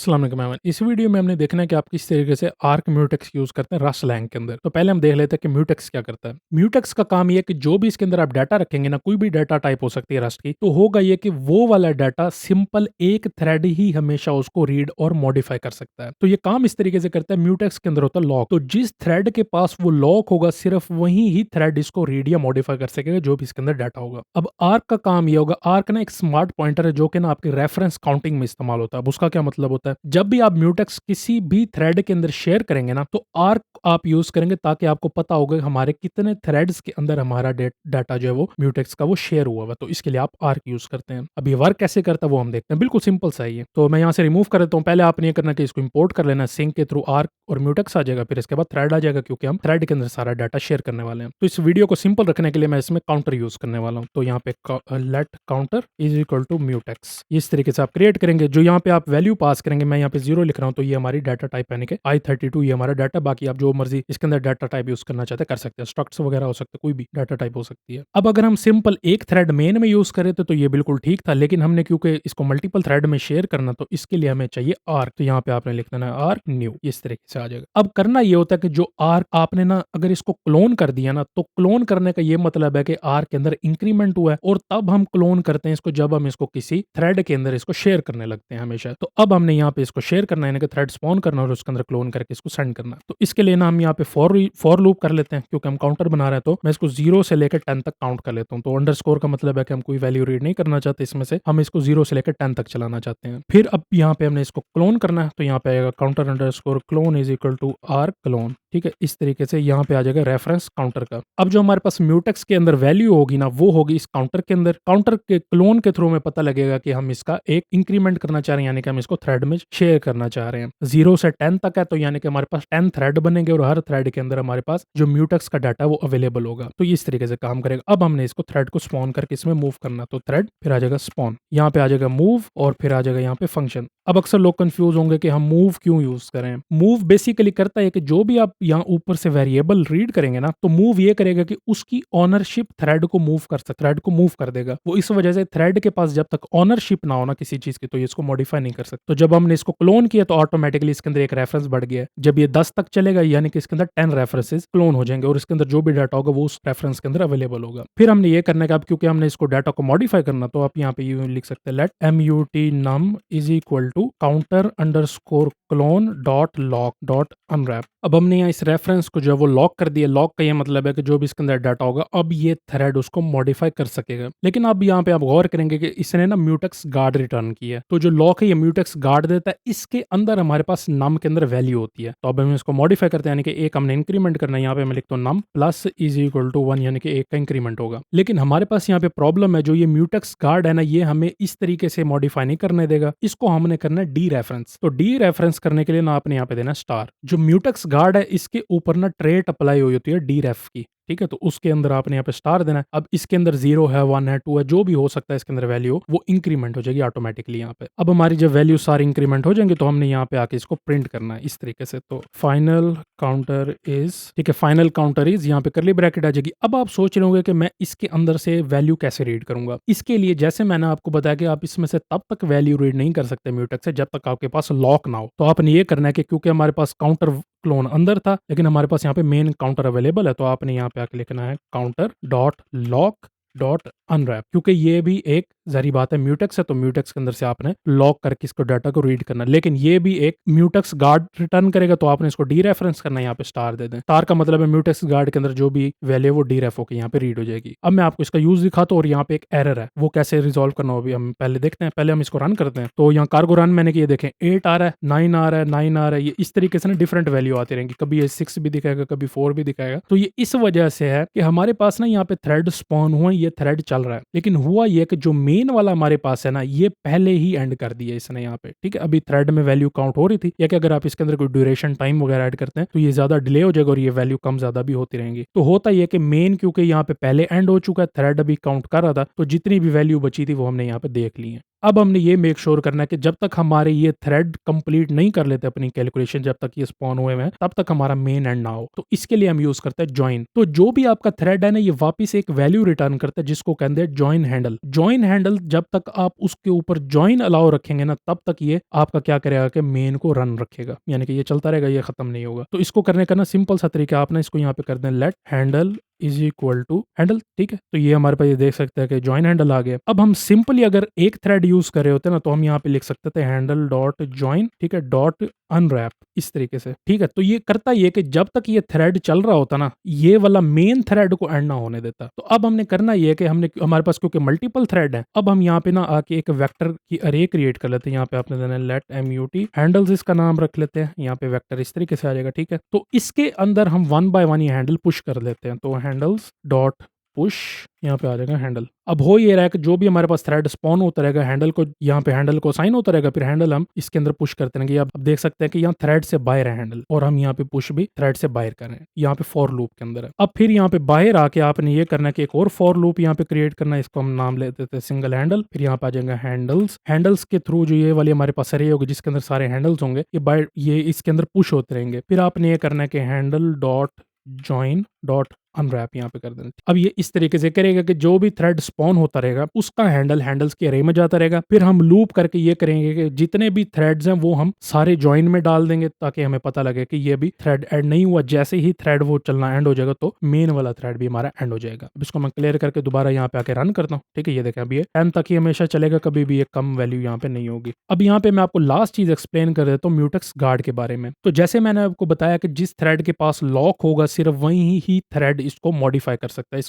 अस्सलाम वालेकुम एवरीवन। इस वीडियो में हमने देखना है कि आप किस तरीके से आर्क म्यूटेक्स यूज करते हैं रस्ट लैंग के अंदर। तो पहले हम देख लेते हैं कि म्यूटेक्स क्या करता है। म्यूटेक्स का काम ये है कि जो भी इसके अंदर आप डाटा रखेंगे ना, कोई भी डाटा टाइप हो सकती है रस्ट की, तो होगा ये कि वो वाला डाटा सिंपल एक थ्रेड ही हमेशा उसको रीड और मॉडिफाई कर सकता है। तो ये काम इस तरीके से करता है। म्यूटेक्स के अंदर होता है लॉक। तो जिस थ्रेड के पास वो लॉक होगा, सिर्फ वही ही थ्रेड इसको रीड या मॉडिफाई कर सकेगा, जो भी इसके अंदर डाटा होगा। अब आर्क का काम ये होगा। आर्क ना एक स्मार्ट पॉइंटर है जो कि ना आपके रेफरेंस काउंटिंग में इस्तेमाल होता है। अब उसका क्या मतलब होता है, जब भी आप म्यूटेक्स किसी भी थ्रेड के अंदर शेयर करेंगे ना, तो आर्क आप यूज करेंगे ताकि आपको पता होगा कि हमारे कितने थ्रेड्स के अंदर हमारा डाटा जो है वो म्यूटेक्स का वो शेयर हुआ हुआ। तो इसके लिए आप आर्क यूज करते हैं। अब ये वर्क कैसे करता है वो हम देखते हैं। बिल्कुल सिंपल सा ही है। तो मैं यहाँ से रिमूव कर देता हूँ। पहले आपने ये करना कि इसको इंपोर्ट कर लेना, सिंक के थ्रू आर्क और म्यूटेक्स आ जाएगा। फिर इसके बाद थ्रेड आ जाएगा, क्योंकि हम थ्रेड के अंदर सारा डाटा शेयर करने वाले हैं। तो इस वीडियो को सिंपल रखने के लिए मैं इसमें काउंटर यूज करने वाला हूँ। तो यहाँ पे let counter is equal to mutex, इस तरीके से आप क्रिएट करेंगे। जो यहाँ पे आप वैल्यू पास करेंगे, मैं यहाँ पे 0 लिख रहा हूँ, तो ये हमारी डाटा टाइप यानी कि i32 ये हमारा डाटा। बाकी आप जो मर्जी इसके अंदर डाटा टाइप यूज करना चाहते हैं कर सकते हैं। स्ट्रक्ट्स वगैरह हो सकते हैं, कोई भी डाटा टाइप हो सकती है। अब अगर हम सिंपल एक थ्रेड मेन में यूज करें तो ये बिल्कुल ठीक था, लेकिन हमने क्योंकि इसको मल्टीपल थ्रेड में शेयर करना, तो इसके लिए हमें चाहिए आर्क। तो यहाँ पे आपने लिख देना है आर्क न्यू, इस तरीके से आ जाएगा। अब करना ये होता है कि जो आर्क आपने ना अगर इसको क्लोन कर दिया ना, तो क्लोन करने का ये मतलब है कि आर्क के अंदर इंक्रीमेंट हुआ है, और तब हम क्लोन करते हैं इसको जब हम इसको किसी थ्रेड के अंदर इसको शेयर करने लगते हैं हमेशा। तो अब हमने यहाँ पे इसको शेयर करना है, यानी कि थ्रेड स्पॉन करना और उसके अंदर क्लोन करके इसको सेंड करना। तो इसके लिए ना हम यहाँ पे फॉर लूप कर लेते हैं, क्योंकि हम काउंटर बना रहे हैं। तो मैं इसको 0 से लेकर 10 तक काउंट कर लेता हूँ। तो अंडरस्कोर का मतलब है कि हम कोई वैल्यू रीड नहीं करना चाहते इसमें से, हम इसको 0 से लेकर 10 तक चलाना चाहते हैं। फिर अब यहाँ पे हमने इसको क्लोन करना है, तो यहाँ पे आएगा counter underscore clone is equal to arc clone. ठीक है, इस तरीके से यहाँ पे आ जाएगा रेफरेंस काउंटर का। अब जो हमारे पास म्यूटेक्स के अंदर वैल्यू होगी ना, वो होगी इस काउंटर के अंदर। काउंटर के क्लोन के थ्रू में पता लगेगा कि हम इसका एक इंक्रीमेंट करना चाह रहे हैं, यानी कि हम इसको थ्रेड में शेयर करना चाह रहे हैं। 0 से 10 तक है, तो यानी कि हमारे पास 10 थ्रेड बनेंगे, और हर थ्रेड के अंदर हमारे पास जो म्यूटेक्स का डाटा वो अवेलेबल होगा। तो इस तरीके से काम करेगा। अब हमने इसको थ्रेड को स्पॉन करके इसमें मूव करना, तो थ्रेड फिर आ जाएगा स्पॉन, यहाँ पे आ जाएगा मूव, और फिर आ जाएगा यहाँ पे फंक्शन। अब अक्सर लोग कंफ्यूज होंगे कि हम मूव क्यों यूज करें। मूव बेसिकली करता है कि जो भी आप यहाँ ऊपर से वेरिएबल रीड करेंगे ना, तो मूव ये करेगा कि उसकी ऑनरशिप थ्रेड को मूव कर सकता, थ्रेड को मूव कर देगा वो। इस वजह से थ्रेड के पास जब तक ऑनरशिप ना हो ना किसी चीज की, तो ये इसको मॉडिफाई नहीं कर सकता। तो जब हमने इसको क्लोन किया, तो ऑटोमेटिकली इसके अंदर एक रेफरेंस बढ़ गया है। जब ये 10 तक चलेगा, यानी कि इसके अंदर 10 रेफरेंसेस क्लोन हो जाएंगे, और इसके अंदर जो भी डाटा होगा वो उस रेफरेंस के अंदर अवेलेबल होगा। फिर हमने ये करने का, अब क्योंकि हमने इसको डाटा को मॉडिफाई करना, तो आप यहाँ पे यूं लिख सकते हैं let mut_num is equal to counter underscore clone dot lock dot unwrap. अब हमने यहाँ इस रेफरेंस को जो है वो लॉक कर दिया। लॉक का ये मतलब है कि जो भी इसके अंदर डाटा होगा, अब ये थ्रेड उसको मॉडिफाई कर सकेगा। लेकिन अब यहाँ पे आप गौर करेंगे कि इसने ना म्यूटेक्स गार्ड रिटर्न किया है। तो जो लॉक है ये म्यूटेक्स गार्ड देता है। इसके अंदर हमारे पास नम के अंदर वैल्यू होती है। तो अब हम इसको मॉडिफाई करते हैं, यानी कि एक हमने इंक्रीमेंट करना है। यहाँ पे मैं लिखता हूँ num plus is equal to 1, यानी कि एक का इंक्रीमेंट होगा। लेकिन हमारे पास यहाँ पे प्रॉब्लम है, जो ये म्यूटेक्स गार्ड है ना, ये हमें इस तरीके से मॉडिफाई नहीं करने देगा। इसको हमने करना है डी रेफरेंस। तो डी रेफरेंस करने के लिए ना आपने यहाँ पे देना स्टार। जो म्यूटेक्स गार्ड है इसके ऊपर ना ट्रेट अप्लाई हुई होती है डी रेफ की। ठीक है, तो उसके अंदर आपने यहाँ पे स्टार देना है। अब इसके अंदर 0 है, 1 है, 2 है, जो भी हो सकता है इसके अंदर वैल्यू, वो इंक्रीमेंट हो जाएगी ऑटोमेटिकली यहाँ पे। अब हमारी जब वैल्यू सारी इंक्रीमेंट हो जाएंगे, तो हमने यहाँ पे आके इसको प्रिंट करना है इस तरीके से। तो फाइनल काउंटर इज, ठीक है, फाइनल काउंटर इज, यहाँ पे करली ब्रैकेट आ जाएगी। अब आप सोच रहे होंगे कि मैं इसके अंदर से वैल्यू कैसे रीड करूंगा। इसके लिए जैसे मैंने आपको बताया कि आप इसमें से तब तक वैल्यू रीड नहीं कर सकते म्यूटेक्स से, जब तक आपके पास लॉक ना हो। तो आपने ये करना है कि क्योंकि हमारे पास काउंटर क्लोन अंदर था, लेकिन हमारे पास यहाँ पे मेन काउंटर अवेलेबल है, तो आपने यहाँ पे आके लिखना है counter dot lock dot unwrap. क्योंकि ये भी एक जारी बात है म्यूटेक्स है, तो म्यूटेक्स के अंदर से आपने लॉक करके इसको डाटा को रीड करना है। लेकिन ये भी एक म्यूटेक्स गार्ड रिटर्न करेगा, तो आपने इसको डी रेफरेंस करना है। यहाँ पे स्टार दे दें। स्टार का मतलब है म्यूटेक्स गार्ड के अंदर जो भी वैल्यू वो डी रेफ होकर यहाँ पे रीड हो जाएगी। अब मैं आपको इसका यूज दिखाता हूँ, और यहाँ पे एक एरर है, वो कैसे रिजॉल्व करना हो अभी हम पहले देखते हैं। पहले हम इसको रन करते हैं। तो यहाँ कार्गो रन मैंने किया, देखें 8 आ रहा है, 9 आ रहा है, 9 आ रहा है। ये इस तरीके से ना डिफरेंट वैल्यू आती रहेंगी। कभी ये 6 भी दिखाएगा, कभी 4 भी दिखाएगा। तो ये इस वजह से है कि हमारे पास ना यहाँ पे थ्रेड स्पॉन हुआ, ये थ्रेड चल रहा है, लेकिन हुआ ये कि जो मेन वाला हमारे पास है ना, ये पहले ही एंड कर दिया इसने यहाँ पे। ठीक है, अभी थ्रेड में वैल्यू काउंट हो रही थी, या कि अगर आप इसके अंदर कोई ड्यूरेशन टाइम वगैरह ऐड करते हैं, तो ये ज्यादा डिले हो जाएगा और ये वैल्यू कम ज्यादा भी होती रहेंगी। तो होता ये कि मेन क्योंकि यहाँ पे पहले एंड हो चुका है, थ्रेड अभी काउंट कर रहा था, तो जितनी भी वैल्यू बची थी वो हमने यहाँ पे देख ली है। अब हमने ये मेक श्योर करना है कि जब तक हमारे ये थ्रेड कंप्लीट नहीं कर लेते अपनी कैलकुलेशन, जब तक ये स्पॉन हुए हैं, तब तक हमारा मेन एंड ना हो। तो इसके लिए हम यूज करते हैं ज्वाइन। तो जो भी आपका थ्रेड है ना, ये वापस एक वैल्यू रिटर्न करता है जिसको कहते हैं ज्वाइन हैंडल। ज्वाइन हैंडल जब तक आप उसके ऊपर ज्वाइन अलाउ रखेंगे ना, तब तक ये आपका क्या करेगा कि मेन को रन रखेगा, यानी कि ये चलता रहेगा, ये खत्म नहीं होगा। तो इसको करने का ना सिंपल सा तरीका, आप ना इसको यहाँ पे कर दें let handle is equal to handle, ठीक है। तो ये हमारे पास ये देख सकते हैं कि ज्वाइन हैंडल आ गया। अब हम सिंपली अगर एक थ्रेड यूज कर रहे होते ना, तो हम यहाँ पे लिख सकते थे हैंडल डॉट ज्वाइन, ठीक है, डॉट अनरैप, इस तरीके से, ठीक है। तो ये करता ये कि जब तक ये थ्रेड चल रहा होता ना, ये वाला मेन थ्रेड को एंड ना होने देता। तो अब हमने करना ये है कि हमने, हमारे पास क्योंकि मल्टीपल थ्रेड है, अब हम यहाँ पे ना आके एक वेक्टर की अरे क्रिएट कर लेते हैं। यहाँ पे आपने देना है लेट MUT हैंडल्स, इसका नाम रख लेते हैं। यहाँ पे वेक्टर इस तरीके से आ जाएगा, ठीक है। तो इसके अंदर हम 1 बाय 1 ये हैंडल पुश कर लेते हैं। तो हैंडल्स डॉट पुश, यहाँ पे आ जाएगा हैंडल। अब हो ये रहा है कि जो भी हमारे पास थ्रेड स्पॉन होता रहेगा, हैंडल को यहाँ पे हैंडल को साइन होता रहेगा, फिर हैंडल हम इसके अंदर पुश करते रहेंगे। अब देख सकते हैं कि यहाँ थ्रेड से बाहर है हैंडल, और हम यहाँ पे पुश भी थ्रेड से बाहर कर रहे हैं, यहाँ पे फॉर लूप के अंदर है। अब फिर यहाँ पे बाहर आके आपने ये करना है कि एक और फॉर लूप यहाँ पे क्रिएट करना है, इसको हम नाम ले देते हैं सिंगल हैंडल। फिर यहाँ पे आ जाएगा हैंडल्स। हैंडल्स के थ्रू जो ये वाली हमारे पास अरे होगी जिसके अंदर सारे हैंडल्स होंगे, ये बाहर ये इसके अंदर पुश होते रहेंगे। फिर आपने ये करना है कि handle dot join dot unwrap यहाँ पे कर देना। अब ये इस तरीके से करेगा कि जो भी थ्रेड स्पॉन होता रहेगा उसका हैंडल हैंडल्स के अरे में जाता रहेगा। फिर हम लूप करके ये करेंगे कि जितने भी थ्रेड्स हैं वो हम सारे ज्वाइन में डाल देंगे, ताकि हमें पता लगे कि ये भी थ्रेड ऐड नहीं हुआ। जैसे ही थ्रेड वो चलना एंड हो जाएगा तो मेन वाला थ्रेड भी हमारा एंड हो जाएगा। अब इसको मैं क्लियर करके दोबारा यहाँ पे आके रन करता हूँ, ठीक है। ये देखें, अभी ये 10 तक ही हमेशा चलेगा, कभी भी ये कम वैल्यू यहाँ पे नहीं होगी। अब यहाँ पे मैं आपको लास्ट चीज एक्सप्लेन कर देता हूँ म्यूटेक्स गार्ड के बारे में। तो जैसे मैंने आपको बताया कि जिस थ्रेड के पास लॉक होगा सिर्फ वही ही थ्रेड इसको मॉडिफाई कर सकता है,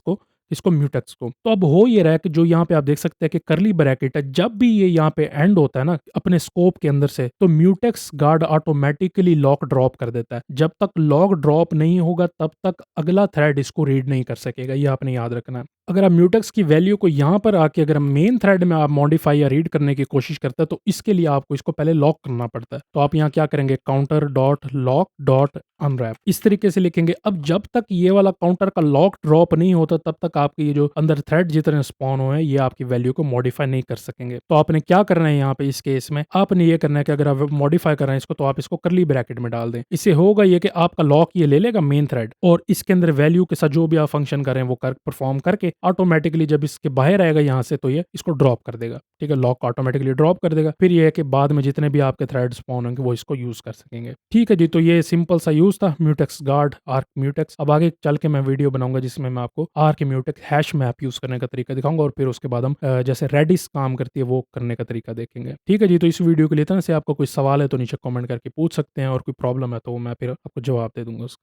इसको म्यूटेक्स को। तो अब हो ये रहा है कि जो यहाँ पे आप देख सकते हैं कि करली ब्रैकेट है, जब भी ये यहाँ पे एंड होता है ना अपने स्कोप के अंदर से, तो mutex guard automatically lock drop कर देता है। जब तक लॉक ड्रॉप नहीं होगा तब तक अगला थ्रेड इसको रीड नहीं कर सकेगा, ये आपने याद रखना है। अगर आप म्यूटेक्स की वैल्यू को यहाँ पर आके अगर मेन थ्रेड में आप मॉडिफाई या रीड करने की कोशिश करते हैं, तो इसके लिए आपको इसको पहले लॉक करना पड़ता है। तो आप यहाँ क्या करेंगे, counter dot lock dot unwrap, इस तरीके से लिखेंगे। अब जब तक ये वाला काउंटर का लॉक ड्रॉप नहीं होता तब तक आपके ये जो अंदर थ्रेड जितने स्पॉन हुए हैं ये आपकी वैल्यू को मॉडिफाई नहीं कर सकेंगे। तो आपने क्या करना है यहाँ पे इस केस में, आपने ये करना है कि अगर आप मॉडिफाई कर रहे हैं इसको, तो आप इसको करली ब्रैकेट में डाल दें। इससे होगा ये कि आपका लॉक ये ले लेगा मेन थ्रेड, और इसके अंदर वैल्यू के साथ जो भी आप फंक्शन कर रहे हैं वो कर परफॉर्म करके ऑटोमेटिकली जब इसके बाहर आएगा यहाँ से, तो ये इसको ड्रॉप कर देगा, ठीक है। लॉक ऑटोमेटिकली ड्रॉप कर देगा। फिर ये है कि बाद में जितने भी आपके थ्रेड स्पॉन होंगे वो इसको यूज कर सकेंगे, ठीक है जी। तो ये सिंपल सा यूज था म्यूटेक्स गार्ड, आर्क म्यूटेक्स। अब आगे चल के मैं वीडियो बनाऊंगा जिसमें मैं आपको arc mutex hash map use करने का तरीका दिखाऊंगा, और फिर उसके बाद हम जैसे रेडिस काम करती है वो करने का तरीका देखेंगे, ठीक है जी। तो इस वीडियो के लिए इतना से, आपको कोई सवाल है तो नीचे कमेंट करके पूछ सकते हैं, और कोई प्रॉब्लम है तो मैं फिर आपको जवाब दे दूंगा उसका।